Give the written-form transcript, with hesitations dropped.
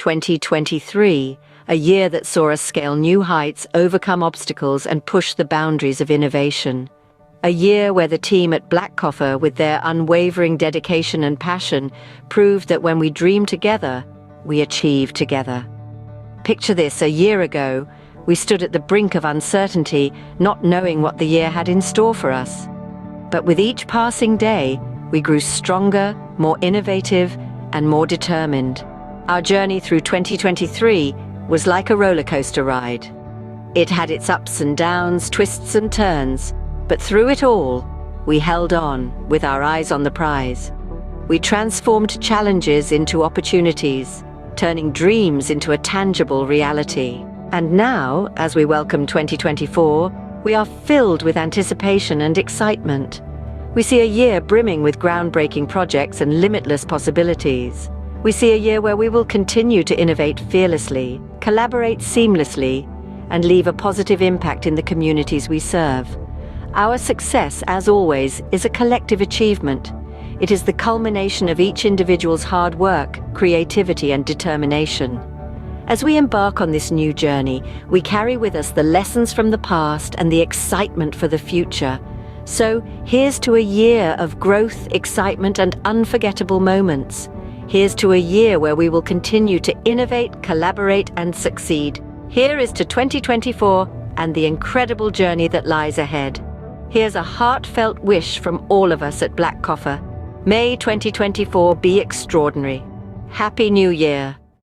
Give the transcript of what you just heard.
2023, a year that saw us scale new heights, overcome obstacles, and push the boundaries of innovation. A year where the team at Blackcoffer, with their unwavering dedication and passion, proved that when we dream together, we achieve together. Picture this: a year ago, we stood at the brink of uncertainty, not knowing what the year had in store for us. But with each passing day, we grew stronger, more innovative, and more determined. Our journey through 2023 was like a roller coaster ride. It had its ups and downs, twists and turns, but through it all, we held on with our eyes on the prize. We transformed challenges into opportunities, turning dreams into a tangible reality. And now, as we welcome 2024, we are filled with anticipation and excitement. We see a year brimming with groundbreaking projects and limitless possibilities. We see a year where we will continue to innovate fearlessly, collaborate seamlessly, and leave a positive impact in the communities we serve. Our success, as always, is a collective achievement. It is the culmination of each individual's hard work, creativity, and determination. As we embark on this new journey, we carry with us the lessons from the past and the excitement for the future. So, here's to a year of growth, excitement, and unforgettable moments. Here's to a year where we will continue to innovate, collaborate, and succeed. Here is to 2024 and the incredible journey that lies ahead. Here's a heartfelt wish from all of us at Blackcoffer. May 2024 be extraordinary. Happy New Year!